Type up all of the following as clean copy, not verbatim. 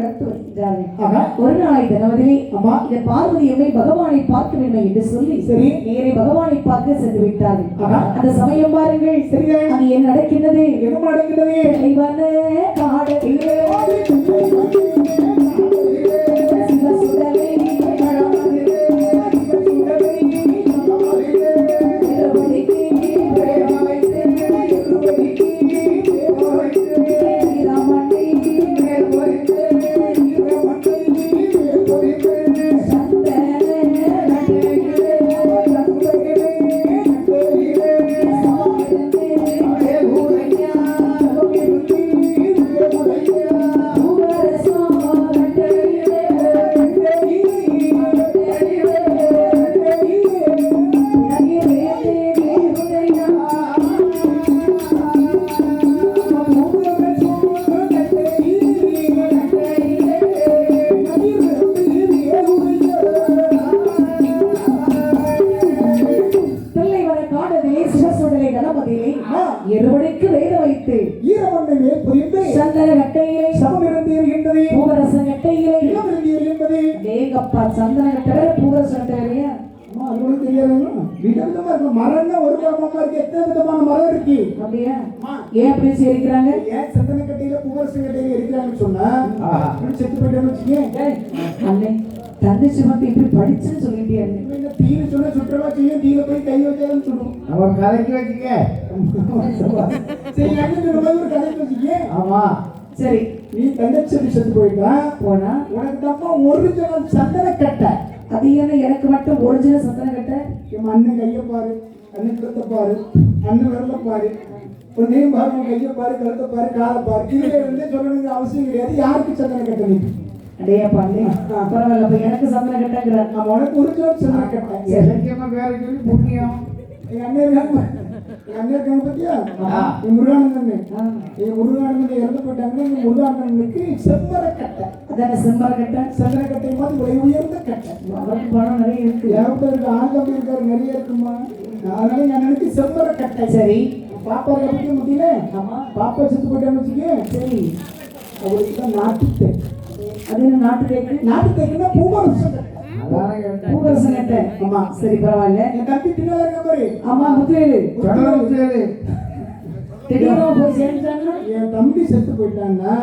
வளர்த்து வருகிறார்கள். ஒரு நாளை தினவதிலே இந்த பார்வதி அம்மை பகவானை பார்க்க வேண்டும் என்று சொல்லி சரி நேரே பகவானை பார்க்க சென்று விட்டார்கள். அந்த சமயம் பாருங்கள், அங்கே என்ன நடக்கின்றது? காடத்திலே இருவடைக்கு வேத வைத்து ஈரமண்ணிலே புரிந்து சந்தன கட்டையிலே சமமிருந்து இருக்கின்றது, பூவரச கட்டையிலே இளமிருந்து இருக்கின்றது. ஏகப்பா சந்தன கட்டை பூவரச கட்டையிலையா? அம்மா அது தெரியாதுங்க. விதவிதமா இருக்கு மரம்னா ஒரு மரமா இருக்கு, எத்தனை விதமான மரம் இருக்கு. அப்படியா? ஏன் அப்படி இருக்கிறாங்க? ஏன் சந்தன கட்டையில பூவரச கட்டையில இருக்கிறாங்கன்னு சொன்னா அப்படி செத்து போயிட்டான்னு வச்சுக்கே. அண்ணே தங்கச்சி வந்து இப்படி படிச்சுன்னு சொல்லிட்டியா? தீனு சொன்ன சுற்றவா செய்யும், தீல போய் கை வச்சாலும் சொல்லும். அவன் கதைக்கு வச்சுக்க. சரி ஒரு கதைக்கு வச்சுக்க. ஆமா சரி, நீ தங்கச்சி செத்து போயிட்டா போனா உனக்கு தான் ஒரிஜினல் சந்தன கட்டை. அது என்ன எனக்கு மட்டும் ஒரிஜினல் சந்தன கட்டை? என் அண்ணன் கையை பாரு, அண்ணன் கழுத்தை பாரு, அண்ணன் விரல பாரு, ஒரு நேம் பாரு, உன் கையை பாரு, கழுத்தை பாரு, காலை பாரு. இதுல இருந்தே சொல்லணுங்கிற அவசியம் கிடையாது. யாருக்கு சந்தன கட்டை? நீ அடையா பாண்டி பரவாயில்ல, அப்ப எனக்கு சந்தன கட்டங்கிற நம்ம உனக்கு ஒரிஜினல் சந்தன கட்டை. இலக்கியமா வேற சொல்லி புண்ணியம். எங்க அண்ணன் இருக்காங்க, எங்க அண்ணன் இருக்காங்க பத்தியா? என் முருகானந்தன், என் முருகானந்தன் இறந்து போயிட்டாங்கன்னா எங்க முருகானந்தனுக்கு செம்மர கட்டை. அதான செம்மர கட்டை, சந்தன கட்டை மாதிரி விலை உயர்ந்த கட்டை. அவருக்கு பணம் நிறைய இருக்கு, யாருக்கு இருக்கு, ஆண்கள் இருக்காரு, நிறைய இருக்குமா. அதனால எங்க அண்ணனுக்கு செம்மர கட்டை. சரி பாப்பா பத்தி முட்டியில பாப்பா செத்து போயிட்டான்னு வச்சுக்க. சரி அவருக்கு தான் நாட்டு தேக்கு. அது என்ன நாட்டு தேக்கு? நாட்டு தேக்குன்னா பூவரசம். பூவரசம் கட்டை. ஆமா சரி பரவாயில்ல. என் தம்பி பின்னால இருக்க பாரு. ஆமா முத்துவேலு, முத்துவேலு திடீர்னு போய் சேர்ந்தான்னா என் தம்பி செத்து போயிட்டான்னா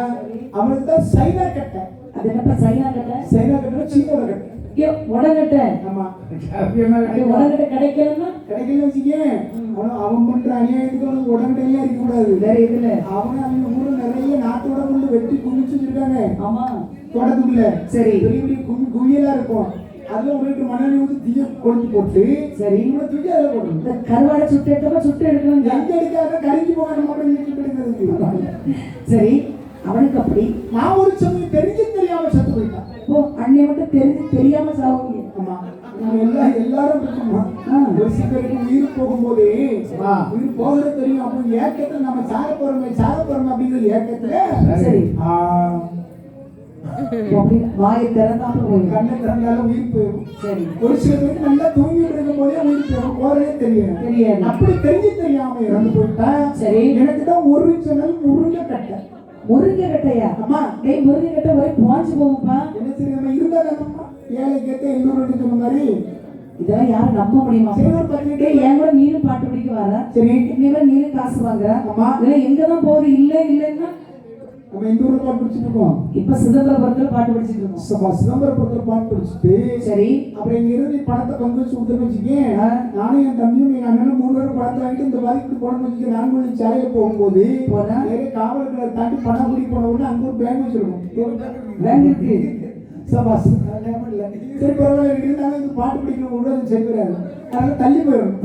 அவனுக்கு தான் சைனா கட்டை. அது என்னப்பா சைனா கட்டை? சைனா கட்டை சீனோட கட்டை. உடனே ஆமா உடனே கிடைக்கலன்னா கிடைக்கல வச்சுக்கே. அவன் பண்ற அநியாயத்துக்கு அவனுக்கு உடனடியா இருக்க கூடாது. வேற இதுல அவங்க ஊர்ல நிறைய நாட்டோட கொண்டு வெட்டி குமிச்சு வச்சிருக்காங்க. ஆமா தோட்டத்துக்குள்ள. சரி பெரிய பெரிய குவியலா இருக்கும். அதுல உங்களுக்கு மணல் ஊற்றி தீய கொளுத்தி போட்டு சரி இவனை தூக்கி அதில் போடணும். இந்த கருவாடை சுட்டு எடுத்தப்ப சுட்டு எடுக்கணும். எங்க எடுக்காத கறிஞ்சு போகாத மட்டும் சுட்டு எடுக்கிறதுக்கு. சரி அவனுக்கு அப்படி நான் ஒரு சமயம் தெரிஞ்சு தெரியாம செத்து போயிட்டான். ஓ அண்ணே மட்டும் தெரிஞ்சு தெரியாம சாவுங்க. ஆமா எல்லாரும் ஒரு சிலருக்கு உயிர் போகும்போது உயிர் போகிறது தெரியும். அப்போ ஏக்கத்துல நம்ம சாக போறோம் அப்படிங்கிற ஏக்கத்துல சரி வாயை திறந்தாலும் போய் கண்ணை திறந்தாலும் உயிர் போயிடும். சரி ஒரு சில பேருக்கு நல்லா தூங்கிட்டு இருக்கும் போதே உயிர் போயிடும், போறதே தெரியாது. அப்படி தெரிஞ்சு தெரியாம இறந்து போயிட்டா சரி எனக்கு தான் ஒரிஜினல் முருங்கை கட்டை. முருங்கை கட்டையா? ஆமா டேய் முருங்கை கட்டை வரை பாஞ்சு போகும்பா. என்ன தெரியாம இருந்தா ஏழை கேட்ட இன்னொரு சொன்ன மாதிரி இதெல்லாம் யாரும் நம்ப முடியுமா? என் கூட நீரும் பாட்டு பிடிக்க வர சரி நீரும் காசு வாங்குற. ஆமா இதெல்லாம் எங்கதான் போகுது? இல்லைன்னா நம்ம இந்த ஊர்ல பாட்டு படிச்சுட்டு இருக்கோம். இப்ப சிதம்பரபுரத்துல பாட்டு படிச்சுட்டு இருக்கோம். சிதம்பரபுரத்துல பாட்டு படிச்சுட்டு சரி அப்புறம் இங்க இருந்து பணத்தை பங்கு வச்சு கொடுத்துன்னு வச்சுக்கேன். நானும் என் தம்பியும் எங்க அண்ணனும் 3 பேரும் பணத்தை வாங்கிட்டு இந்த பாதிக்கு போனோம்னு வச்சுக்க. நான்கு சாலையில போகும்போது நிறைய காவல்களை தாண்டி பணம் குடி போன உடனே அங்க ஒரு பேங்க் வச்சிருக்கோம். பேங்க் இருக்கு சபாஸ் இல்ல சரி பரவாயில்ல இருந்தாலும் இந்த பாட்டு படிக்கணும் கூட சரி வராது. அதனால தள்ளி போயிடும்.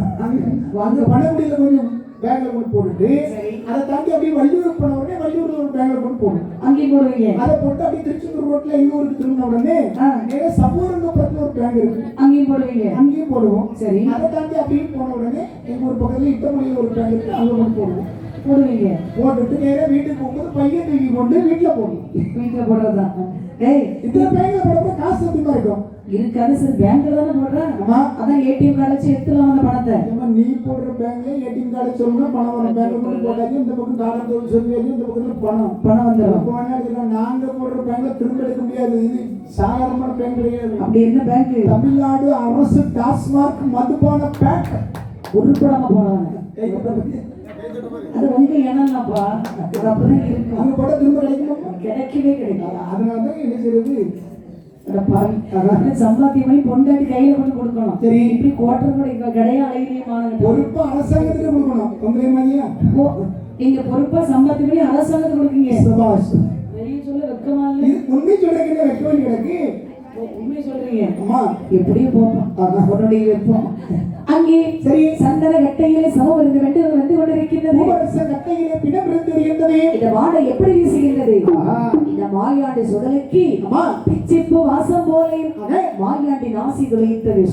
அங்க பணக்குடியில கொஞ்சம் பேங்க்ல கொண்டு போட்டுட்டு அதை தாண்டி அப்படியே வள்ளியூர் போன உடனே வள்ளியூர்ல ஒரு பேங்க்ல கொண்டு போடணும். அங்கேயும் போடுவீங்க. அதை போட்டு அப்படியே திருச்செந்தூர் ரோட்ல எங்க ஊருக்கு திரும்பின உடனே நிறைய சமூகங்கப்பத்துல ஒரு பேங்க் இருக்கு, அங்கேயும் போடுவீங்க. அங்கேயும் போடுவோம். சரி அதை தாண்டி அப்படியே போன உடனே எங்க ஊர் பக்கத்துல இட்டமொழியில் ஒரு பேங்க் இருக்கு, அங்க கொண்டு போடுவோம். போடுவீங்க. போட்டுட்டு நேரம் வீட்டுக்கு போகும்போது பையன் தூக்கி கொண்டு வீட்டுல போடணும். வீட்டுல போடுறதுதான். டேய் இத்தனை பேங்க்ல போடுறப்ப காசு அதிகமா இருக்கும். இருக்காது சார், பேங்க்ல தானே போடுறேன். ஆமா அதான் ஏடிஎம் கார்டு வச்சு எடுத்துலாம் அந்த பணத்தை. நீ போடுற பேங்க்ல ஏடிஎம் கார்டு சொல்லணும் பணம் வர பேங்க்ல கொண்டு போட்டாச்சு. இந்த பக்கம் கார்டு சொல்லுவீங்க, இந்த பக்கத்துல பணம் வந்துடும். நாங்க போடுற பேங்க்ல திரும்ப முடியாது. இது சாதாரணமான பேங்க் கிடையாது. அப்படி என்ன பேங்க்? தமிழ்நாடு அரசு டாஸ்மார்க் மதுபான பேங்க். உருப்படாம போறாங்க. அது உங்க இனம்ப்பா. அது அப்படிதான் இருக்கு. அங்க போட திரும்ப கிடைக்குமா? கிடைக்கவே கிடைக்கும். அதனால தான் என்ன செய்யறது? சம்பாத்தியமே பொண்டாட்டி கையில கொண்டு கொடுக்கணும். சரி, இப்படி கோட்டர் கூட கிடையாது. அழகியமான பொறுப்பு அரசாங்கத்துக்கு கொடுக்கணும். உங்களே மாதிரியா நீங்க பொறுப்பா சம்பாத்தியமே அரசாங்கத்துக்கு கொடுக்கீங்க. வெளியே சொல்ல வெக்கமா இல்லை. உண்மை சொல்றீங்க, வெக்கமா கிடக்கு. உண்மை சொல்றீங்க. அம்மா எப்படியும் போப்போம் உன்னுடைய வெப்பம். அங்கே சரி சந்தன கட்டையிலே சமம் இருந்து வந்து கொண்டிருக்கின்றது. கட்டையிலே பிணம் இருந்து வருகின்றது. இந்த வாடை எப்படி வீசுகின்றது? இந்த மாயாண்டி சுடலைக்கு பிச்சிப்பு வாசம் போல மாயாண்டி நாசி துளைத்தது.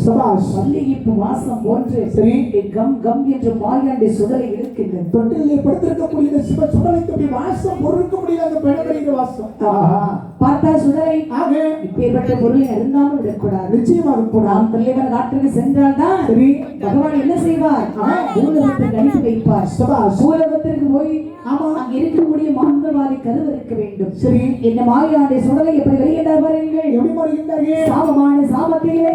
மல்லிகைப்பு வாசம் போன்று சரி கம் கம் என்று மாயாண்டி சுடலை இழுக்கின்றது. தொட்டிலே படுத்திருக்கக்கூடிய சிவ சுடலைக்கு வாசம் பொறுக்க முடியாத பெண்களின் வாசம். பார்த்தா சுடலை இப்பேற்பட்ட பொருளை அருந்தாமல் விடக்கூடாது. நிச்சயமாக கூடாது. தலைவர் காற்றுக்கு சென்றால்தான் சரி பகவான் என்ன செய்வார்? பூலோகத்திற்கு அனுப்பி வைப்பார். பூலோகத்திற்கு போய் அங்க இருக்கக்கூடிய மாந்தவாதி கருவறுக்க வேண்டும். சரி இந்த மாயாண்டி சுடலை எப்படி வருகின்றார் பாருங்கள். எப்படி வருகின்றார்கள்? சாபமான சாபத்திலே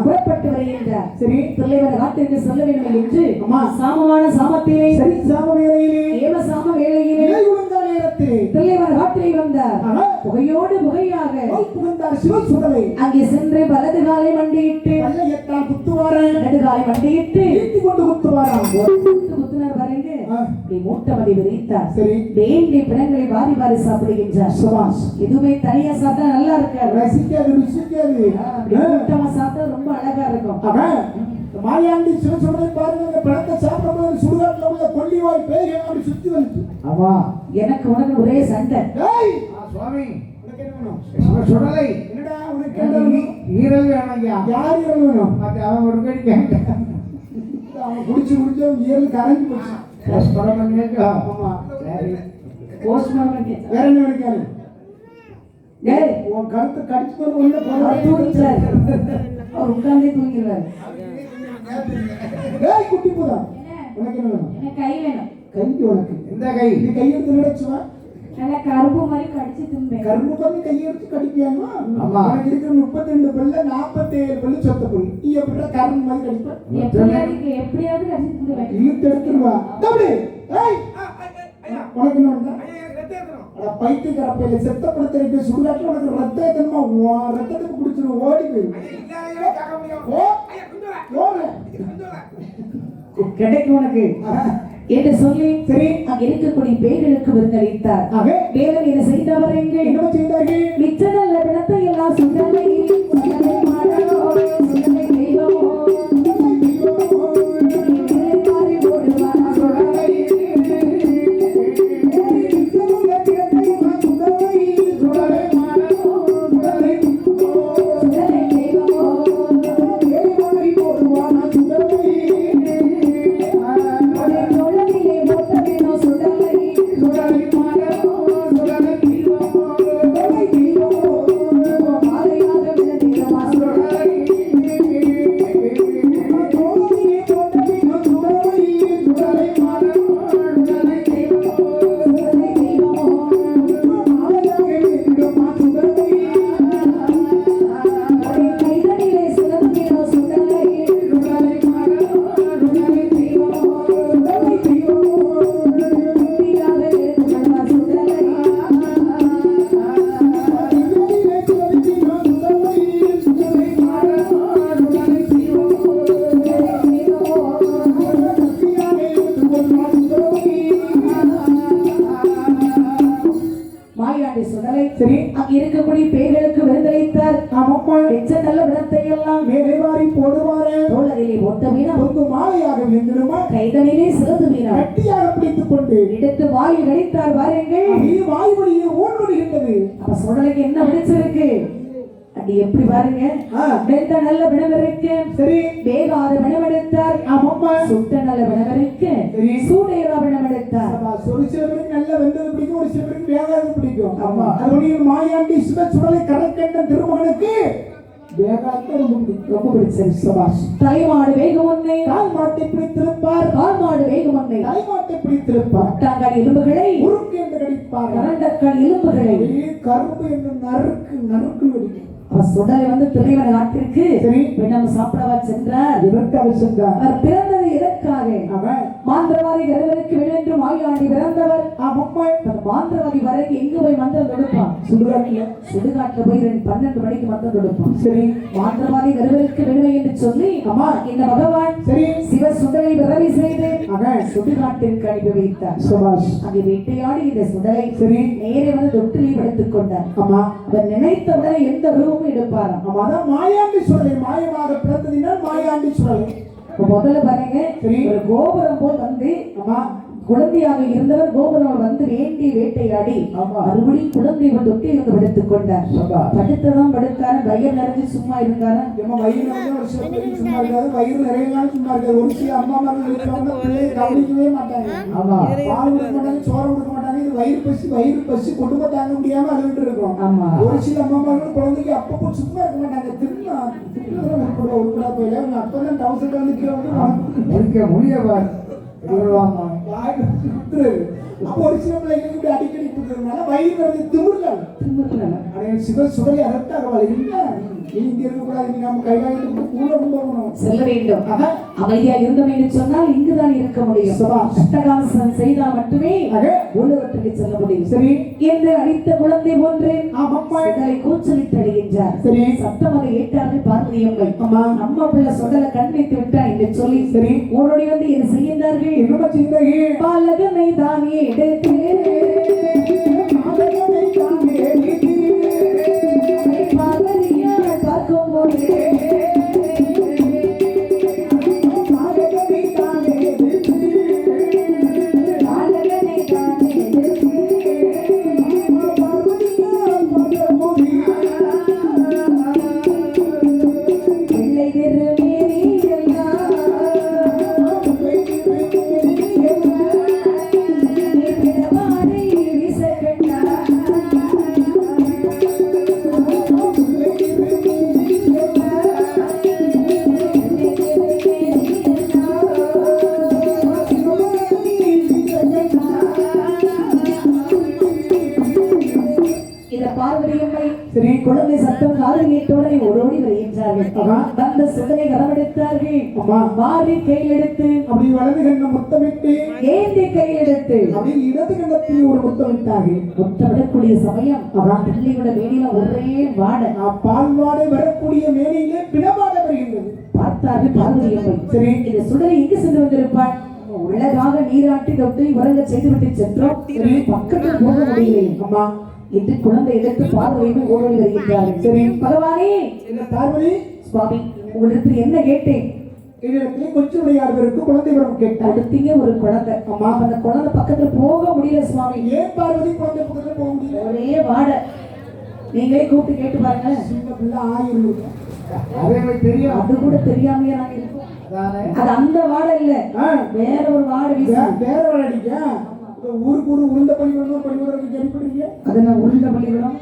புறப்பட்டு வருகின்றார். சரி தலைவர் காட்டிற்கு செல்ல வேண்டும் என்று சாமமான சாமத்திலே சரி சாம வேளையிலே ஏவ சாம வேளையிலே தலைவர் காட்டிலே வந்தார். புகையோடு புகையாக புகுந்தார் சிவ சுடலை. அங்கே சென்று வலது காலை மண்டியிட்டு பல்லையத்தால் குத்துவார இடது காலை மண்டியிட்டு ஈட்டி கொண்டு குத்துவாராம். குத்துனார் பாருங்க. இப்படி மூட்டமதி விரித்தார். சரி வேண்டிய பிணங்களை வாரி வாரி சாப்பிடுகின்றார். சுபாஷ் எதுவுமே தனியா சாப்பிட்டா நல்லா இருக்காது, ரசிக்காது, ருசிக்காது. மூட்டமா சாப்பிட்டா ரொம்ப அழகா இருக்கும். மாயாண்டி சிவ சுடலை பாருங்க. பழத்தை சாப்பிடும்போது சுடுகாட்டில் உள்ள கொல்லிவாய் பேய் அப்படி சுத்தி வந்து ஆமா எனக்கு உனக்கு ஒரே சண்டை. சுவாமி சுடலை என்னடா உனக்கு ஈரல் வேணும்யா. யார் ஈரல் வேணும்? அவன் ஒரு கடி கேட்டான். அவன் குடிச்சு குடிச்சு ஈரல் கரைஞ்சு போச்சு. போஸ்ட்மார்ட்டம் வேற என்ன நினைக்காது. டேய் உன் கழுத்தை கடிச்சு போது உள்ள தூங்கிட்டார். அவர் உட்கார்ந்தே தூங்கிடுவார். டேய் குட்டி போதா உனக்கு என்ன வேணும்? எனக்கு கை வேணும். கை உனக்கு எந்த கை? நீ கை எடுத்து நினைச்சுவா நல்ல கருப்பு மாதிரி கடிச்சு திம்பேன். கருப்பு பண்ணி கை எடுத்து கடிப்பியாமா? ஆமா. உனக்கு இருக்கிற 32 பல்ல 47 பல்லு சொத்த பல்லு. நீ எப்படி கருப்பு மாதிரி கடிப்ப? எப்படியாவது கடிச்சு திம்பேன். இழுத்து எடுத்துருவா. தம்பி ஏய் உனக்கு என்ன வேணும்? அட பைத்தியக்கார பையல செத்த படத்தை சுடுகாட்டில் உனக்கு ரத்தம் ஏத்தணுமா? ரத்தத்துக்கு குடிச்சிரு ஓடி போய் கிடைக்கும் உனக்கு என்று சொல்லி சரி அங்க இருக்கக்கூடிய பேய்களுக்கு விருந்தளித்தார். மேலும் இதை செய்தவர் எங்கே என்ன செய்தார்கள்? மிச்ச நல்ல பிணத்தை எல்லாம் சுடலை சரி அங்க இருக்கக்கூடிய பேய்களுக்கு விருந்தளித்தார். ஆமாப்பா எச்ச நல்ல விடத்தை எல்லாம் மேலே வாரி போடுவாரே தோளதிலே போட்ட வீணம் பொங்கு மாலையாக விழுந்துடுமா கைதனிலே சிறந்து வீணம் கட்டியாக பிடித்துக் கொண்டு எடுத்து வாயில் கடித்தார் பாருங்கள். அப்படியே வாய் வழியே ஓடுகின்றது. அப்ப சுடலைக்கு என்ன பிடிச்சிருக்கு அடி எப்படி பாருங்க. எடுத்த நல்ல விடவரைக்கு சரி வேகாத விடவெடுத்தார். ஆமாப்பா சுட்ட நல்ல விடவரைக்கு சரி சூடேறா விடவெடுத்தார். ஒரு சில பேருக்கு நல்ல வெந்தது பிடிக்கும், ஒரு சில பேருக்கு வேகாது பிடிக்கும். ஆமா அதுபடி மாயாண்டி சிவ சுடலை கரைக்கண்ட திருமகனுக்கு வேகாத ரொம்ப பிடிச்சது. சபாஷ் தலைமாடு வேகம் ஒன்னை கால் மாட்டை பிடித்திருப்பார், கால் மாடு வேகம் ஒன்னை தலைமாட்டை பிடித்திருப்பார், பட்டாங்கால் எலும்புகளை உருக்கு என்று கடிப்பார், கரண்டக்கால் எலும்புகளை கரும்பு என்று நறுக்கு நறுக்கு கடிக்கும். சுடலை வந்து திரைவன நாட்டிற்கு சரி பின்னம் சாப்பிடவா சென்றார். எதற்காக சென்றார்? அவர் பிறந்தது எதற்காக? அவன் மாந்திரவாதி கருவருக்கு விழென்று மாயாண்டி பிறந்தவர். மாந்திரவாதி வரைக்கும் எங்க போய் மந்திரம் தொடுப்பான்? சுடுகாட்டுல போய் 12 மணிக்கு மந்திரம் தொடுப்பான். சரி மாந்திரவாதி கருவருக்கு விழுவை என்று சொல்லி அம்மா இந்த பகவான் சரி சிவ சுடலை விரவி செய்து அவன் சுடுகாட்டிற்கு அனுப்பி வைத்தார். சபாஷ் அங்கே வேட்டையாடி இந்த சுடலை சரி நேரே வந்து தொட்டிலில் படுத்துக் கொண்டார். ஆமா அவர் நினைத்தவுடன் எந்த ரூபமும் எடுப்பாராம். ஆமா அதான் மாயாண்டி சுடலை மாயமாக பிறந்ததினால் மாயாண்டி சுடலை. முதல்ல பாருங்க ஒரு கோபுரம் போல் வந்து ஆமா குழந்தையாக இருந்தவர் கோபுரம் வந்து வேண்டி வேட்டையாடி மறுபடியும் குழந்தை தொட்டி இருந்து படுத்துக் கொண்டார். படுத்ததான் படுத்தாரு. வயிறு நிறைஞ்சு சும்மா இருந்தாரு. வயிறு நிறைஞ்ச ஒரு சில பேருக்கு சும்மா இருக்காது, வயிறு நிறைய நாள் சும்மா இருக்காது. ஒரு சில அம்மா மாதிரி இருக்கிறவங்க பிள்ளையை கவனிக்கவே மாட்டாங்க. ஆமா பால் கொடுக்க மாட்டாங்க, சோறு கொடுக்க மாட்டாங்க. இது வயிறு பசி குடும்பம் தாங்க முடியாம அழுகிட்டு இருக்கும். ஆமா ஒரு சில அம்மா மாதிரி குழந்தைக்கு அப்பப்போ சும்மா இருக்க மாட்டாங்க. திரும்ப உட்பட போயில அப்பதான் டவுசர் வந்து கீழே முடிய ஒரு சில பிள்ளைங்களுக்கு அடிக்கடி கொடுக்கறதுனால வயிறு திமுறல சிவ சுடலை அதற்காக இங்க இருக்கக்கூடாது. நம்ம கைலாயத்துக்கு கூட போகணும், செல்ல வேண்டும். அமைதியா இருந்தோம் என்று சொன்னால் இங்குதான் இருக்க முடியும். அட்டகாசம் செய்தால் மட்டுமே உலகத்துக்கு செல்ல முடியும். சரி என்று அடித்த குழந்தை போன்று சுடலை கூச்சலிட்டு அடிகின்றார். சரி சத்தம் அதை ஏற்றார்கள் பார்வதி அம்மை. நம்ம பிள்ளை சுடலை கண் வைத்து விட்டா என்று சொல்லி சரி ஓடோடி வந்து என்ன செய்கின்றார்கள்? என்ன செய்தார்கள்? பாலகனை தானே எடுத்து பார்க்கும் போது குழந்தை சத்தம் காதல் கேட்டோடனே ஓடோடி வருகின்றார்கள். அந்த சுடலை கரவெடுத்தார்கள். மாறி கையில் எடுத்து அப்படி வலது கண்ண முத்தமிட்டு ஏந்தி கையில் எடுத்து அப்படி இடது கண்ணத்தில் ஒரு முத்தமிட்டார்கள். முத்தமிடக்கூடிய சமயம் பிள்ளையோட மேனில ஒரே வாடை, பால் வாடை வரக்கூடிய மேனியிலே பிணவாட வருகின்றது. பார்த்தார்கள் பார்வதி அம்மை. சரி இந்த சுடலை எங்கு சென்று வந்திருப்பாள்? உலகாக நீராட்டி தொட்டு உறங்க செய்துவிட்டு சென்றோம். பக்கத்தில் போக முடியவில்லை. அம்மா என்று குழந்தை எடுத்து பார்வையை ஓடி வருகின்றார்கள். சரி பகவானே பார்வதி சுவாமி உங்களிடத்தில் என்ன கேட்டேன்? என்னிடத்திலே கொஞ்சம் யாருக்கு குழந்தை வரம் கேட்டேன். அடுத்தீங்க ஒரு குழந்தை. அம்மா அந்த குழந்தை பக்கத்துல போக முடியல சுவாமி. ஏன் பார்வதி குழந்தை பக்கத்துல போக முடியல? ஒரே வாடை. நீங்களே கூப்பிட்டு கேட்டு பாருங்க. சின்ன பிள்ளை ஆயிரம் அதே தெரியும். அது கூட தெரியாமையே நாங்க இருக்கோம். அது அந்த வாடை இல்ல, வேற ஒரு வாடை. வேற வாடை அடிக்க ஊருக்கு உருண்ட பள்ளிக்கூடம் கேள்விப்படுறீங்க? அது என்ன உருண்ட பள்ளிக்கூடம்?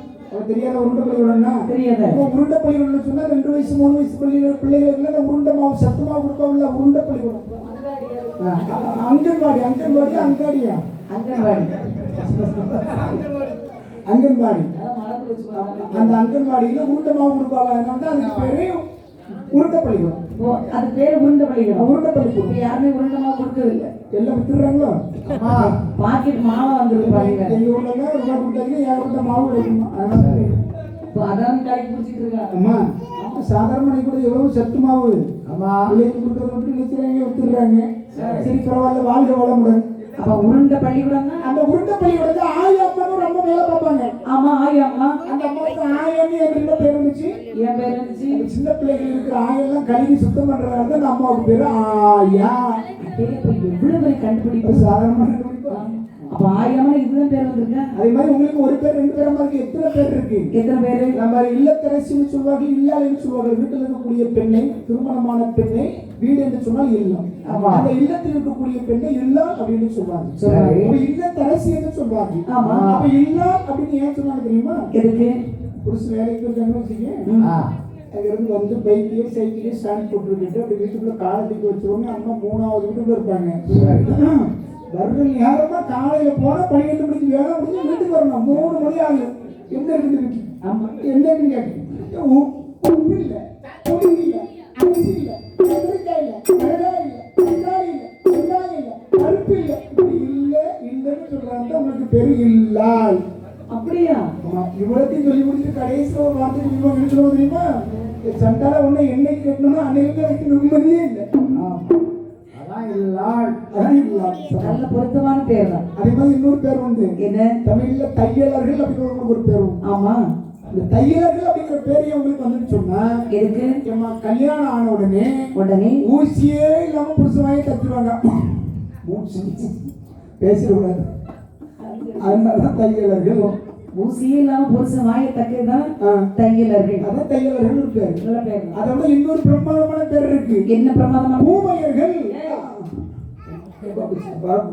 தெரியாத உருண்ட பள்ளிக்கூடம்னா தெரியாத. உருண்ட பள்ளிக்கூடம் சொன்னா 2 வயசு 3 வயசு பிள்ளைகளுக்கு உருண்ட மாவு சத்து மாவு கொடுப்பாங்கல்ல, உருண்ட பள்ளிக்கூடம். அங்கன்வாடி அங்காடியா அங்கன்வாடி அந்த அங்கன்வாடியில உருண்ட மாவு கொடுப்பாங்க. அதனால அதுக்கு பேரு உருண்ட பள்ளிக்கூடம். அது பேரு உருண்ட பள்ளிக்கூடம். உருண்ட பள்ளிக்கூடம் யாருமே உருண்ட மாவு கொடுக்கறது இல்லை. எல்லாம் வித்துறாங்களோ பாக்கெட் மாவு வந்துருப்பாங்க. எங்க ஊர்ல ரூபாய் கொடுத்தாங்க ஏகப்பட்ட மாவு கிடைக்குமா. அதான் கடைக்கு குடிச்சிட்டு இருக்காங்க. அம்மா சாதாரண மணி கூட எவ்வளவு சத்து மாவு பிள்ளைக்கு கொடுக்கறத மட்டும் நிறுத்துறாங்க வித்துடுறாங்க. சரி பரவாயில்ல, வாழ்க வளமுடன். அப்ப உருண்ட பள்ளிக்கூடம் தான். அந்த உருண்ட பள்ளிக்கூடம் ஆயம்மனும் ரொம்ப வேலை பார்ப்பாங்க. ஆமா ஆயாம்மா. அந்த அம்மாவுக்கு ஆயன்னு என்ன பேர் இருந்துச்சு? என் பேர் இருந்துச்சு. சின்ன பிள்ளைகள் இருக்கிற ஆயெல்லாம் கழுவி சுத்தம் பண்றதால தான் அந்த அம்மாவுக்கு பேரு ஆயா. எவ்வளவு பேர் கண்டுபிடிப்பு சாதாரணமான கண்டுபிடிப்பா. அப்ப ஆயாம இதுதான் பேர் வந்திருக்க. அதே மாதிரி உங்களுக்கு ஒரு பேர் ரெண்டு பேர் மாதிரி எத்தனை பேர் இருக்கு? எத்தனை பேரு? நம்ம இல்லத்தரசின்னு சொல்வாங்க, இல்லாதன்னு சொல்வாங்க. வீட்டில் இருக்கக்கூடிய பெண்ணை, திருமணமான பெண்ணை வீடு என்று சொன்னால் இல்லம். அந்த இல்லத்தில் இருக்கக்கூடிய பெண்ணை இல்லா அப்படின்னு சொல்வாங்க. இல்லத்தரசி என்று சொல்வாங்க. அப்ப இல்லா அப்படின்னு ஏன் சொன்னாங்க தெரியுமா? எதுக்கு? புருஷன் வேலைக்கு இருக்காங்கன்னு வச்சுக்கேன். அங்கிருந்து வந்து பைக்கையோ சைக்கிளையோ ஸ்டாண்ட் போட்டுக்கிட்டு அப்படி வீட்டுக்குள்ள காலத்துக்கு வச்சோடனே அம்மா 3வது வீட்டுக்குள்ள இருப்பாங்க. வருடம் நேரமா காலையில போனா 12 மணிக்கு வேலை முடிஞ்சு வீட்டுக்கு வரணும். 3 மணி ஆகும். எந்த இருக்குது வீட்டு? ஆமா, எந்த இருக்குன்னு கேட்க உப்பு இல்லை, புளி இல்லை, அரிசி இல்லை, கத்திரிக்காய் இல்லை, மிளகாய் இல்லை, தக்காளி இல்லை, வெங்காயம் இல்லை, பருப்பு இல்லை, இப்படி இல்லை இல்லைன்னு சொல்றாங்க. உங்களுக்கு பெரு இல்லால். அப்படியா? இவ்வளத்தையும் சொல்லி முடிச்சுட்டு கடைசியில் ஒரு வார்த்தை சொல்லுவோம் தெரியுமா? சண்டால ஒண்ணு என்னைக்கு கட்டணும்னா அன்னைக்கு எனக்கு நிம்மதியே இல்லை. நல்ல பொருத்தமான பேர் தான். அதே மாதிரி இன்னொரு பேர் உண்டு. என்ன? தமிழ்ல தையலர்கள் அப்படிங்கிற ஒரு பேர் உண்டு. ஆமா, இந்த தையலர்கள் அப்படிங்கிற பேரையே உங்களுக்கு வந்துட்டு சொன்னா எதுக்கு? கல்யாணம் ஆன உடனே ஊசியே இல்லாம புருஷமாயே தச்சுருவாங்க. பேசிடக்கூடாது. அதனாலதான் தையலர்கள். ஊசியே இல்லாம புருஷன் வாயை தக்கதான் தையலர்கள். அதான் தையலர்கள் பேர். நல்ல பேர். அதோட இன்னொரு பிரமாதமான பேர் இருக்கு. என்ன பிரமாதமான? பூமையர்கள்.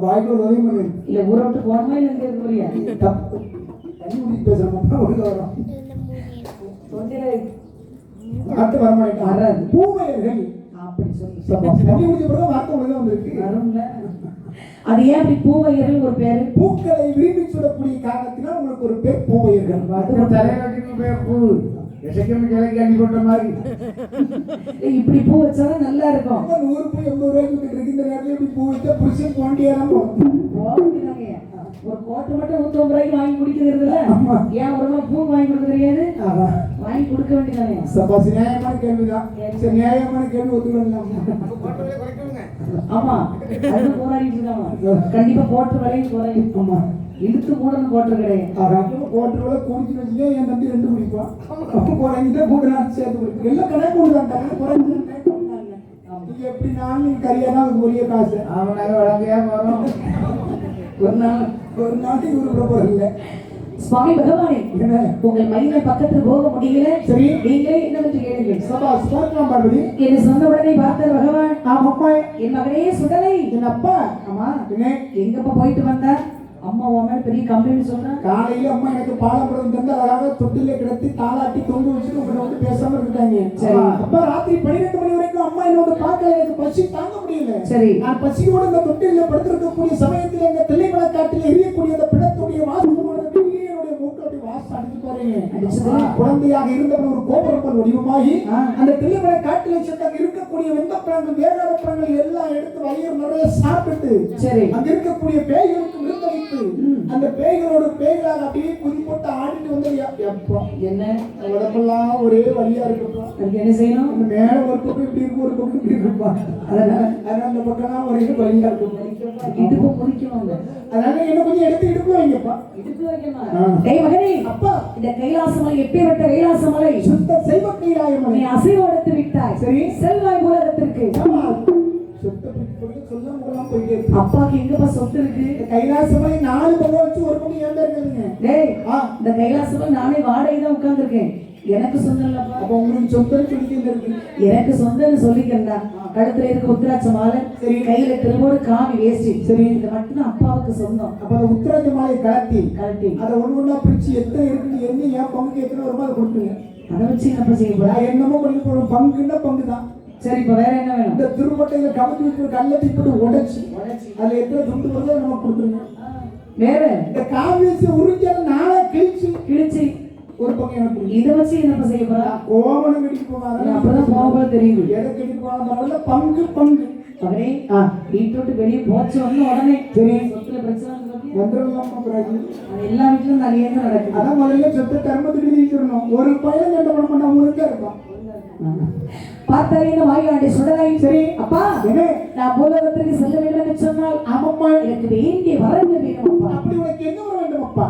வாய்க்கு ஒரு உதவி பண்ணு. இல்ல ஊரை விட்டு போனோமா இல்ல இங்க இருக்கறியா? தண்ணி ஊத்தி பேசுறோம். உள்ள வரோம். வார்த்தை வரமாட்டேன். வராது. பூமையர்கள் அப்படி சொல்லி தண்ணி ஊத்தி போறதா வார்த்தை உள்ள வந்திருக்கு. வரும்ல. அது ஏன் அப்படி பூவையர்கள் ஒரு பேரு? பூக்களை விரும்பி சுடக்கூடிய காரணத்தினால் உங்களுக்கு ஒரு பேர் பூவையர்கள். இப்படி பூ வச்சாதான் நல்லா இருக்கும். 100 பூ 80 ரூபாய்க்கு இருக்கு. இந்த நேரத்தில் இப்படி பூ வச்சா புருஷன் போண்டியாரம் ஒரு கோட்டை மட்டும் 150 ரூபாய்க்கு வாங்கி குடிக்கிறதுல ஏன் ஒரு பூ வாங்கி கொடுக்க தெரியாது? வாங்கி கொடுக்க வேண்டியதானே? சபாசி நியாயமான கேள்விதான். சரி, நியாயமான கேள்வி ஒத்துக்கலாம். ஆமா, அது போராடிட்டு இருக்காங்க. கண்டிப்பா போட்டு விலையும் குறையும். ஆமா, இழுத்து மூடணும் போட்டு கிடையாது. போட்டு விலை குடிச்சு வச்சுக்கே என் தம்பி 2 குடிப்பான். குறைஞ்சிட்டே கூடுனா சேர்த்து குடிப்பேன். எல்லாம் கணக்கு கொடுத்தாங்க. குறைஞ்சு எப்படி நானும் கரியாதான் அதுக்கு ஒரே காசு அவனாக வழங்கையா போறோம். ஒரு நாளைக்கு ஒரு போறதில்லை. சுவாமி பகவானே, உங்கள் மயிலை பக்கத்தில் போக முடியல. சரி, நீங்களே என்ன பற்றி கேளுங்க. சபா ஸ்தோத்திரம் பார்வதி. என்னை சொன்ன உடனே பார்த்தார் பகவான். ஆமாப்பா, என் மகனே சுடலை. என் அப்பா. ஆமா, எங்கப்பா போயிட்டு வந்தா? அம்மா உன் மேல பெரிய கம்ப்ளைண்ட் சொன்னா. காலையில அம்மா எனக்கு பாலம்பரம் தந்து அழகாக தொட்டில கிடத்தி தாளாட்டி தொங்கு வச்சுட்டு உங்களை வந்து பேசாம இருக்காங்க. சரி, அப்ப ராத்திரி 12 மணி வரைக்கும் அம்மா என்ன வந்து பார்க்கல. எனக்கு பசி தாங்க முடியல. சரி, நான் பசியோட இந்த தொட்டில படுத்திருக்கக்கூடிய சமயத்தில் எங்க தெல்லைமலை காட்டில் எரியக்கூடிய அந்த பிணத்துடைய வாசனோட என்னுடைய மூக்கு அப்படி வாசம் அடிச்சு பாருங்க. குழந்தையாக இருந்தவன் ஒரு கோபுரப்பல் வடிவமாகி அந்த தெல்லைமலை காட்டில சென்று இருக்கக்கூடிய வெந்த பழங்கள் வேகாத பழங்கள் எல்லாம் எடுத்து வயிறு நிறைய சாப்பிட்டு, சரி, அங்க இருக்கக்கூடிய பேய்களுக்கு விருந்தளித்து அந்த பேய்களோட பேய்களாக அப்படியே குதி போட்டு ஆடிட்டு வந்து என்ன உடம்பெல்லாம் ஒரே வழியா இருக்குப்பா. அதுக்கு என்ன செய்யணும்? அந்த மேல ஒரு பக்கம் இப்படி இருக்கும், ஒரு பக்கம் இப்படி இருக்குப்பா. அதனால அந்த பக்கம்லாம் ஒரே வழியா இருக்கும். இடுப்பு முடிக்கணும். அதனால என்ன கொஞ்சம் எடுத்து இடுப்பு வைங்கப்பா. இடுப்பு வைக்கணும். டேய் மகனே, அப்பா, இந்த கைலாசமலை எப்பேற்பட்ட கைலாசமலை? சுத்த சைவ கைலாயமலை. நீ அசைவ எடுத்து விட்டாய். சரி, செல்வாய் உலகத்திற்கு. அப்பாக்கு எங்கப்பா சொத்து இருக்கு? கைலாசமலை 4 பக்கம் வச்சு ஒரு பக்கம் ஏன் இருக்குதுங்க? டேய், இந்த கைலாசமலை நானே வாடகை தான் உட்கார்ந்துருக்கேன். எனக்கு சொந்தம் இல்லப்பா. அப்ப உங்களுக்கு சொந்தம் சொல்லிட்டு இருக்கு. எனக்கு சொந்தம்னு சொல்லிக்கிறேன்டா. கழுத்துல இருக்க உத்திராட்ச மாலை, சரி, கையில திருவோடு காவி வேஷ்டி, சரி, இது மட்டும் அப்பாவுக்கு சொந்தம். அப்ப அந்த உத்திராட்ச மாலை கலட்டி அதை ஒண்ணு பிரிச்சு எத்தனை இருக்குன்னு எண்ணி என் பங்குக்கு எத்தனை வருமோ அதை கொடுத்துருங்க. அதை வச்சு என்னப்பா செய்ய போறா? என்னமோ பண்ணி போறோம். பங்குன்னா பங்கு தான். சரி, இப்ப வேற என்ன வேணும்? இந்த திருமட்டையில கமத்தி வச்சு கல்லத்தி போட்டு உடைச்சு அதுல எத்தனை துண்டு வருதோ நம்ம கொடுத்துருங்க. வேற இந்த காவியசி உறிஞ்சால நாளை கிழிச்சு ஒரு பக்கம் எனக்கு இதை வச்சு என்னப்பா செய்ய போறா? கோவணம் கட்டிட்டு போவாங்க. அப்பதான் கோவம் தெரியுது. எதை கட்டிட்டு போவாங்க? பங்கு அவரே வீட்டு விட்டு வெளியே போச்சு வந்து உடனே, சரி, சொத்துல பிரச்சனை வந்துடலாம். எல்லா வீட்டிலும் நிறைய நடக்குது. அதான் முதல்ல சொத்தை தர்மத்துக்கு நீக்கணும். ஒரு பையன் கட்ட பண்ண மாட்டா முழுக்க இருப்பான். பார்த்தாலே வாயாண்டி சுடலை. சரி அப்பா, நான் பூலோகத்திற்கு செல்ல வேண்டும் என்று சொன்னால், ஆமாப்பா, எனக்கு வேண்டிய வரங்கள் வேணும் அப்பா. அப்படி உனக்கு என்ன வர வேண்டும் அப்பா?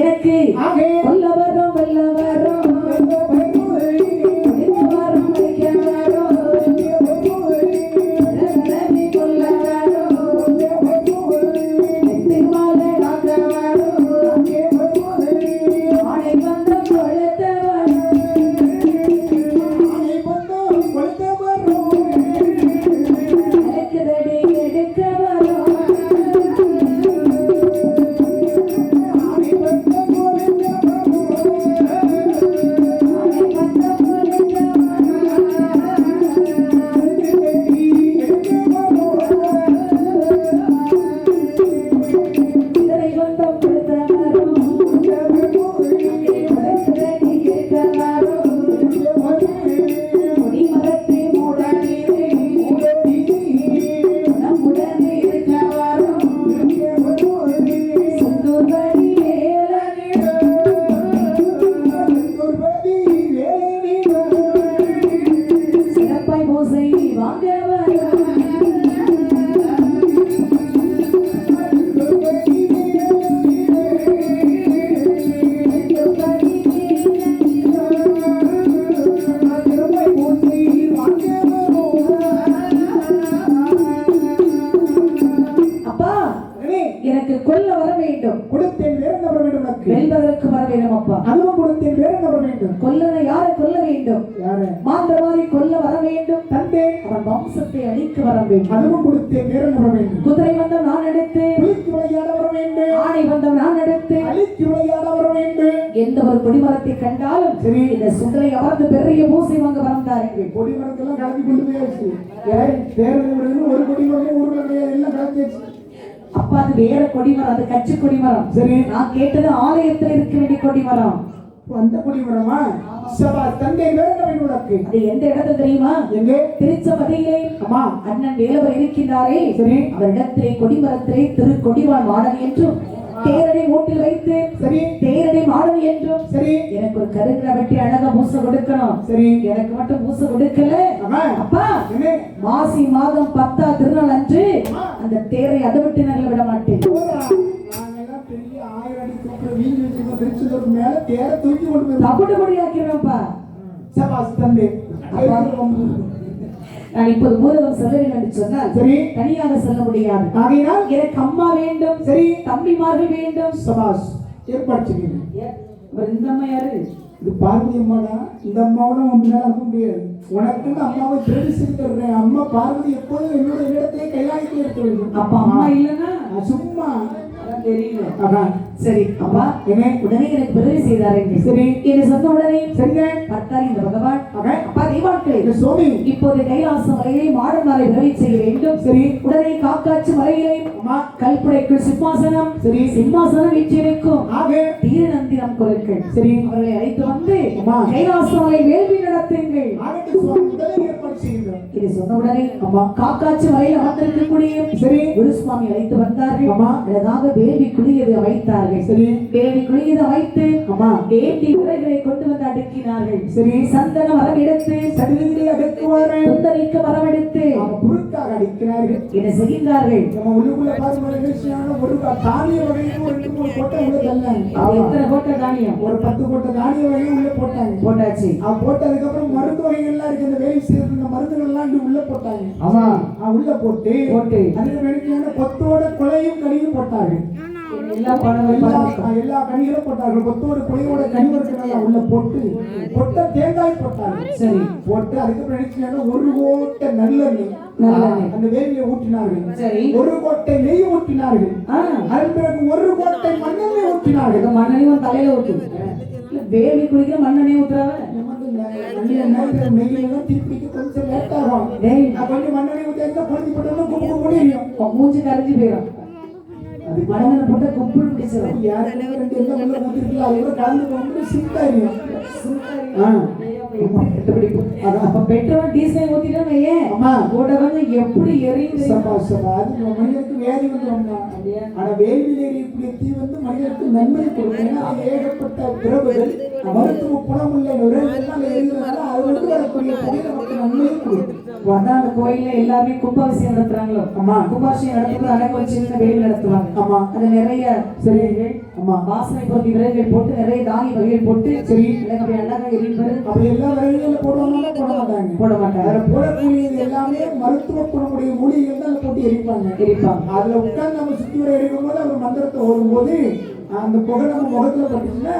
எனக்கு ஆகே கொல்ல வரும் வெல்ல வரும் முடிக்க வரும் முடிக்க வரும் நலவி கொல்ல வரும் எட்டு மாலை காக்க வரும் ஆணை வந்த கொழுத்த வரும் எடுக்குதடி எடுக்க வரும் எனக்கு கொல்ல வர வேண்டும். கொடுத்தேன் வேற என்ன வர வேண்டும் உனக்கு? வெல்வதற்கு வர வேண்டும் அப்பா. அதுவும் கொடுத்தேன் வேற என்ன வர வேண்டும்? கொல்லனை யாரை கொல்ல வேண்டும்? யாரை? மாந்தவாரி கொல்ல வர வேண்டும். தந்தே அவன் வம்சத்தை அழிக்க வர வேண்டும். அதுவும் கொடுத்தேன் வேற என்ன வர வேண்டும்? குதிரை வந்தம் நான் எடுத்து புலிக்கு விளையாட வர வேண்டும். ஆணை வந்தம் நான் எடுத்து அழிக்கு விளையாட வர வேண்டும். எந்த ஒரு கொடிமரத்தை கண்டாலும் சரி இந்த சுந்தரை அமர்ந்து பெரிய பூசை வாங்க வந்தார்கள். கொடிமரத்தெல்லாம் கலந்து கொண்டு போயாச்சு. தேர்தல் விடுதல் ஒரு கொடிமரம் ஊர்ல கிடையாது, எல்லாம் கலந்துச்சு. அப்பா அது வேற கொடிமரம், அது கட்சி கொடிமரம். சரி நான் கேட்டது ஆலயத்தில் இருக்க வேண்டிய கொடிமரம். அந்த கொடிமரமா? சபா தந்தை வேற என்ன வேண்டும் உனக்கு? அது எந்த இடத்துல தெரியுமா? எங்கே? திருச்சபதியிலே. அம்மா அண்ணன் வேலவர் இருக்கின்றாரே, சரி அவரிடத்திலே கொடிமரத்திலே திரு கொடிவான் மாடன் என்றும் தேரடை மூட்டில் வைத்து சரி தேரடை மாடன் என்றும் சரி எனக்கு ஒரு கருங்களை வெட்டி அழகா பூசை கொடுக்கணும். சரி எனக்கு மட்டும் பூசை கொடுக்கல. அம்மா அப்பா என்ன? மாசி மாதம் 10ஆம் திருநாள் அன்று அந்த தேரை அதை விட்டு நான் விட மாட்டேன். நாங்கெல்லாம் பெரிய 1000 அடி தூக்குற வீடு வச்சிருக்கோம் திருச்செந்தூர் மேல தேர தூக்கி கொண்டு போய் தகுடு கொடியாக்கிறேன்ப்பா. சபாஸ் தந்தை. நான் இப்போது மூலகம் செல்ல வேண்டும் என்று சொன்னால் சரி தனியாக செல்ல முடியாது. ஆகையினால் எனக்கு அம்மா வேண்டும், சரி தம்பிமார்கள் வேண்டும். சபாஸ் ஏற்பாடு செய்யுங்க. இந்த அம்மா யாரு? இது பார்வதி அம்மாடா. இந்த அம்மாவோட முன்னால அனுப்ப முடியாது. உனக்கு அம்மாவை தெரிவிச்சு தர்றேன். அம்மா பார்வதி எப்போதும் என்னோட இடத்தை கையாளித்து இருக்க வேண்டும். அப்பா அம்மா இல்லைன்னா சும்மா தெரியல. அதான் சரி அப்பா என்ன? உடனே எனக்கு உதவி செய்தார்கள். சரி என்று சொன்ன உடனே சரிங்க பார்த்தார் இந்த பகவான். அவன் அப்பா தெய்வாட்களே, இந்த சோமி இப்போது கைலாச மலையை மாடன்மாரை உதவி செய்ய வேண்டும். சரி உடனே காக்காட்சி மலையிலே அம்மா கல்புடைக்குள் சிம்மாசனம் சரி சிம்மாசனம் வீற்றிருக்கும் ஆக தீரநந்திரம் குரல்கள். சரி அவர்களை அழைத்து வந்து அம்மா கைலாச மலை வேள்வி நடத்துங்கள். ஆகட்டும் சுவாமி, உடனே ஏற்பாடு செய்யுங்க. இது சொன்ன உடனே அம்மா காக்காட்சி மலையில் அமர்ந்திருக்கக்கூடிய சரி குருசுவாமி அழைத்து வந்தார்கள். அம்மா அழகாக வேள்வி குளியதை வைத்தார்கள். சரி வேள்வி குளியதை வைத்து அம்மா வேண்டி உரைகளை கொண்டு வந்து அடுக்கினார்கள். சரி சந்தன மரம் எடுத்து சடுதிலே அகற்றுவாரு. சுந்தரிக்க மரம் எடுத்து அவங்க குறுக்காக அடிக்கிறார்கள். என்ன செய்கின்றார்கள்? நம்ம உள்ளுக்குள்ள பாருங்க நிகழ்ச்சியான ஒரு தானிய வகையும் ஒரு 2 3 கோட்டை உள்ள தள்ளாங்க. எத்தனை கோட்டை தானியம்? ஒரு 10 கோட்டை தானிய வகையும் உள்ள போட்டாங்க. போட்டாச்சு. போட்டதுக்கு அப்புறம் மருந்து வகைகள்லாம் இருக்கு. இந்த வேலை செய்யறது இந்த மருந்துகள் எல்லாம் இங்க உள்ள போட்டாங்க. ஆமா உள்ள போட்டு அதுக்கு வேண்டியான கொத்தோட குலையும் கனியும் போட்டார்கள். எல்லா எல்லா கனிகளும் போட்டார்கள். கொத்தோட குலையோட கனிவர்கள் உள்ள போட்டு கொட்ட தேங்காய் போட்டார்கள். சரி போட்டு அதுக்கு வேண்டியான ஒரு கோட்டை நல்லெண்ணெய் அந்த வேலையை ஊற்றினார்கள். சரி ஒரு கோட்டை நெய் ஊற்றினார்கள். அதன் பிறகு ஒரு கோட்டை மண்ணெண்ணெய் ஊற்றினார்கள். மண்ணெண்ணெய் தலையில ஊற்று. வேலி குளிக்கிற மண்ணெண்ணெய் ஊத்துறாங்க. நெய்யெல்லாம் தீப்பிடிக்க கொஞ்சம் லேட் ஆகும். கொஞ்சம் மண்ணெண்ணெய் ஊற்றி பொழுது போட்டோம்னா கும்பு முடியும். மூஞ்சி கரைஞ்சி போயிடும். அது மண்ணெண்ணெய் போட்டா கும்பல் பிடிச்சிடும். யாருக்கு 2 எல்லாம் உள்ள ஊற்றிருக்கலாம். அது கூட கலந்து போகும்போது சிந்தாரியும் பெட்ரோல் டீசல் ஊத்திட்டோம் கூட வந்து எப்படி எரியுது. அது மனிதனுக்கு வேதி வந்து ஆனா வேள்வியில் எரியக்கூடிய தீ வந்து மனிதனுக்கு நன்மை கொடுக்கும். அது ஏகப்பட்ட பிறகுகள் மருத்துவ குணமுள்ள நுரையீரல் எழுதுறதுனால அவர்களுக்கு வரக்கூடிய புதிய நமக்கு நன்மையை கொடுக்கும். அதான் அந்த கோயில்ல எல்லாருமே கும்பாபிஷேகம் நடத்துறாங்களோ. ஆமா. கும்பாபிஷேகம் நடத்தும்போது அழகு ஒரு சின்ன வேலி நடத்துவாங்க. ஆமா. அது நிறைய சரிகள். ஆமா. வாசனை பொருத்தி விறகுகள் போட்டு நிறைய தானிய வகைகள் போட்டு சரி அப்படி அழகா எரிப்பாரு. அப்படி எல்லா விறகுகளை போடுவாங்க போட மாட்டாங்க. போட மாட்டாங்க. அதில் போடக்கூடியது எல்லாமே மருத்துவ குணமுடைய மூலிகைகள் தான் அதில் போட்டு எரிப்பாங்க. அதுல உட்கார்ந்து நம்ம சுத்தி வர எடுக்கும்போது அவர் மந்திரத்தை ஓடும்போது அந்த புகை நம்ம முகத்துல பட்டுச்சுன்னா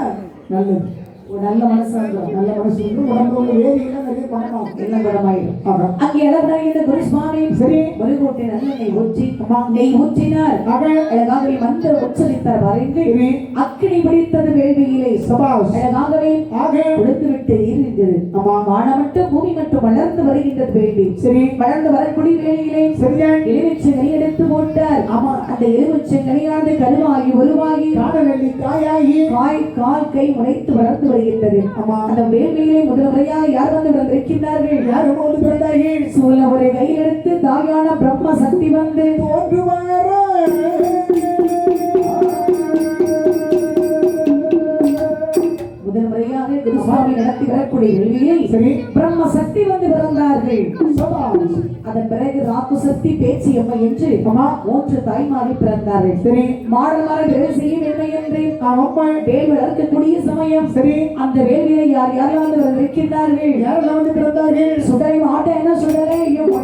நல்லது. ஒரு நல்ல மனசு வந்துடும். நல்ல மனசு வந்து உடம்புல உள்ள வேதியெல்லாம் நிறைய பணமாகும். எல்லாம் குணமாயிடும். அதான். அங்கே இளவராக குருஸ்வாமி சரி மறுகோட்டை நல்ல நெய் ஊற்றி நெய் ஊற்றினார். அழகாகவே மந்திர உச்சரித்தார். வரைந்து சரி அக்கினி பிடித்தது வேள்வியிலே சபாஷ். அழகாகவே கொடுத்து விட்டு இருந்தது. ஆமா. வானம் மட்டும் பூமி மட்டும் வளர்ந்து வருகின்றது வேள்வி. சரி வளர்ந்து வரக்கூடிய வேளையிலே சரிதான். எலுமிச்சை நெய் எடுத்து போட்டார். ஆமா. அந்த எலுமிச்சை நெய்யானது கருவாகி உருவாகி காடநெல்லி காயாகி காய் கால் கை முளைத்து வளர்ந்து வருகின்றது. ஆமா. அந்த வேள்வியிலே முதல் முறையாக யார் வந்து விழுந்திருக்கின்றார்கள்? யாரும் வந்து பிறந்தார்கள். சூழ ஒரு கையில் எடுத்து தாயான பிரம்ம சக்தி வந்து தோன்றுவாரோ முதல் முறையாக குருசுவாமி நடத்தி வரக்கூடிய வேள்வியை சரி பிரம்ம சக்தி வந்து பிறந்தார்கள். சபாஷ். அதன் பிறகு ராக்கு சக்தி பேச்சு அம்மை என்று ஆமா. 3 தாய்மார்கள் பிறந்தார்கள். சரி மாடலாக வேலை செய்யவில்லை என்று ஆமா. வேல் வளர்க்கக்கூடிய சமயம் சரி அந்த வேள்வியை யார் யாரெல்லாம் வந்து வந்திருக்கின்றார்கள்? யாரெல்லாம் வந்து பிறந்தார்கள். சுடரை மாட்டேன சுடரையும்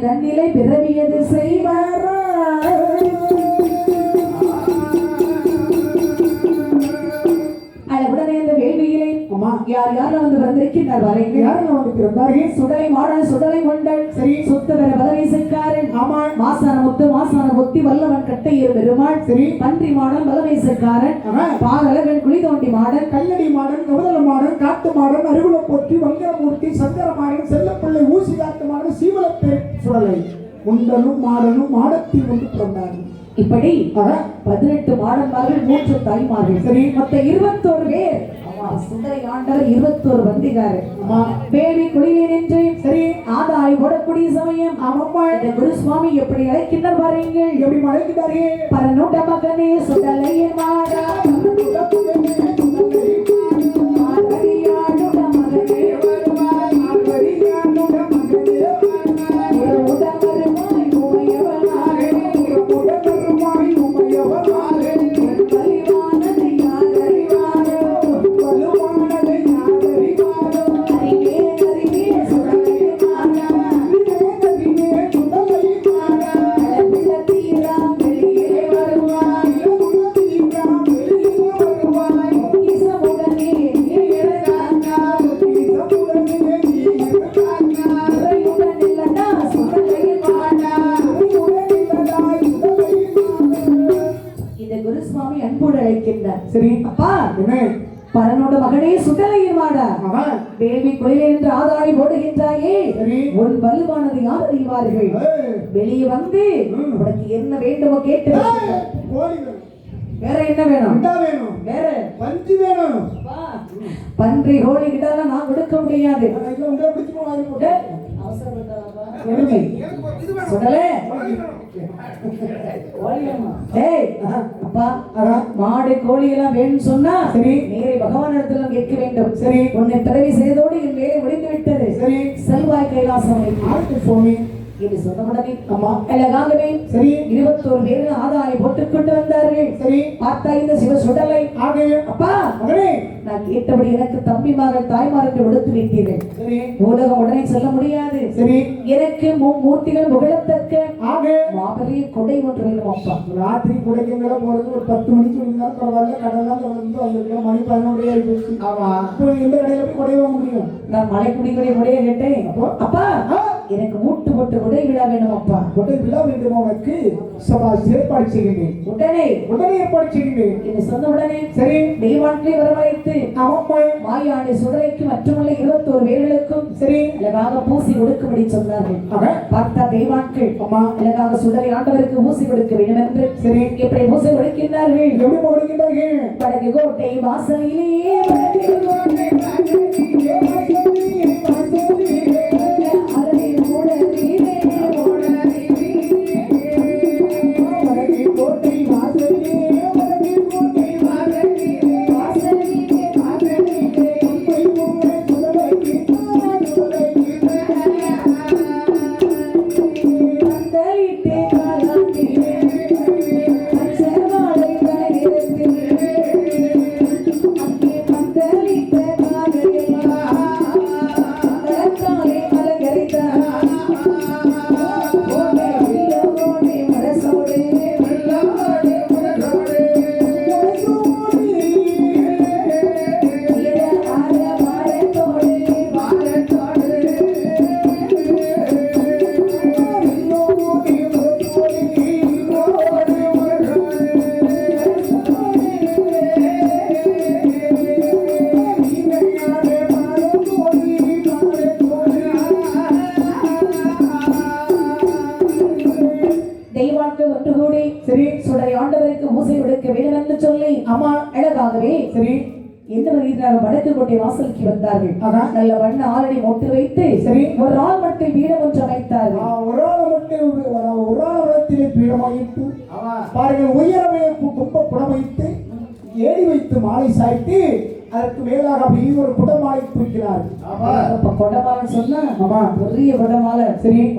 தன்னிலை பிறவியது செய்வாரா உடனே அந்த வேள்வியிலே யார் யாரும் வந்து வந்திருக்கின்றார்? வரைங்க யாரெல்லாம் வந்து பிறந்தார்கள். சுடலை மாடல் சுடலை கொண்டல் சரி சுத்த பெற பலவேசக்காரன் ஆமா. மாசான முத்து மாசான முத்தி வல்லவன் கட்டையர் பெருமாள் சரி பன்றி மாடன் பலவேசக்காரன் பாரழகன் குழி தோண்டி மாடன் கல்லடி மாடன் கவுதல மாடன் காட்டு மாடன் அருகுல போற்றி வங்கரமூர்த்தி சங்கர மாடன் செல்லப்பிள்ளை ஊசி காட்டு மாடன் சீவலப்பேர் சுடலை முண்டனும் மாடனும் மாடத்தில் வந்து பிறந்தார்கள். இப்படி 18 மாடன்மார்கள் 3 தாய்மார்கள். சரி மொத்தம் 21 பேர். சுந்தரை ஆண்டவர் 21 வந்திகாரு. வேவி குளிலே நின்று சரி ஆதாய் ஓடக்கூடிய சமயம் இந்த குருசுவாமி எப்படி அழைக்கின்றார் பாருங்கள். எப்படி அழைக்கிறார்கள்? பரநூட்ட மகனே சுடலையின் மாடா சரி அப்பா என்ன பரனோட மகனே சுடலையின் மாடா ஆமா வேள்வி குயிலே என்று ஆதாடி ஓடுகின்றாயே சரி உன் வலுவானது யார் அறிவார்கள் வெளியே வந்து உனக்கு என்ன வேண்டுமோ கேட்டு கோழி வேணும் வேற என்ன வேணும் அண்டா வேணும் வேற பஞ்சு வேணும் வா. பன்றி கோழி கிட்டாலாம் நான் கொடுக்க முடியாது இதெல்லாம் உங்களை பிடிச்சு வாங்கி போட்டு எருமை சுடலே ஏய் அப்பா மாடு கோழி எல்லாம் வேணும்னு சொன்னா சரி நேரே பகவான் இடத்துல கேட்க வேண்டும் சரி உன்னை பிறவி செய்தோடு என் வேலை முடிந்து விட்டது சரி செல்வாய் கைலாசம் ஆட்டு சுவாமி என்று சொன்ன உடனே ஆமா அழகாகவே சரி 21 பேர்கள் ஆதாரை போட்டுக் கொண்டு வந்தார்கள் சரி பார்த்தா இந்த சிவ சுடலை ஆக அப்பா மகனே நான் கேட்டபடி எனக்கு தம்பிமார்கள் தாய்மார்கள் கொடுத்து விட்டீர்கள் சரி உலகம் உடனே சொல்ல முடியாது சரி எனக்கு மூர்த்திகள் புகழத்தக்க ஆக மாபெரிய கொடை ஒன்று வேணும் அப்பா ராத்திரி குடைக்கங்களை போறது ஒரு 10 மணிக்கு இருந்தாலும் பரவாயில்ல கடலாம் வந்து வந்துருக்க மணி 11 ஆயிடுச்சு ஆமா இப்போ எந்த கடையில போய் கொடை வாங்க முடியும் நான் மலைக்குடிக்குடைய கொடையை கேட்டேன் அப்பா எனக்கு மூட்டு போட்டு கொடை விழா வேணும் அப்பா கொடை விழா வேண்டும் உனக்கு சபா ஏற்பாடு செய்கின்றேன் உடனே உடனே ஏற்பாடு செய்கின்றேன் என்று சொன்ன உடனே சரி தெய்வான்களை வரவழைத்து ஆமாப்பா மாயாண்டி சுடலைக்கு மற்றுமுள்ள 21 பேர்களுக்கும் சரி அழகாக பூசி கொடுக்கும்படி சொன்னார்கள் ஆக பார்த்தா தெய்வான்கள் ஆமா அழகாக சுடலை ஆண்டவருக்கு ஊசி கொடுக்க வேண்டும் என்று சரி எப்படி ஊசி கொடுக்கின்றார்கள் எப்படி போடுகின்றார்கள் வடக்கு கோட்டை வாசலிலே வடக்கு கோட்டை வாசலிலே அரணி மூடலிலே வடக்கு கோட்டை வாசலிலே வடக்கு கோட்டை வாசலிலே வாசலிலே வாசலிலே உம்மை உம்மை சுடலைக்கு பந்தலிட்டே காலாட்டிலே அச்சர்வாடை தலையிறத்திலே அங்கே பந்தலிட்ட காலையில் மலர்காலை மலங்கரித்தார் ஓடே வில்லோடே மரசோடே வில்லோடே மரசோடே வீர ஆர வாரத்தோடே வாரத்தோடே தெய்வான்கள் ஒன்று கூடி சரி சுடரை ஆண்டவருக்கு ஊசை கொடுக்க வேண்டும் என்று சொல்லி ஆமா அழகாகவே சரி எந்த வகையிலாக வடக்கு கோட்டை வாசலுக்கு வந்தார்கள் ஆஹா. நல்ல வண்ண ஆரணி மொட்டு வைத்து சரி. ஒரு ஆள் மட்டும் பீடம் ஒன்று அமைத்தார்கள் ஒரு ஆளத்திலே பீடம் வைத்து பாருங்கள் உயரமைப்பு கும்ப குடம் வைத்து ஏடி வைத்து மாலை சாய்த்து அதற்கு மேலாக அப்படியே ஒரு குடமாலை தூக்கினார் அப்ப கொடமாலை சொன்னா ஆமா பெரிய கொடமாலை சரி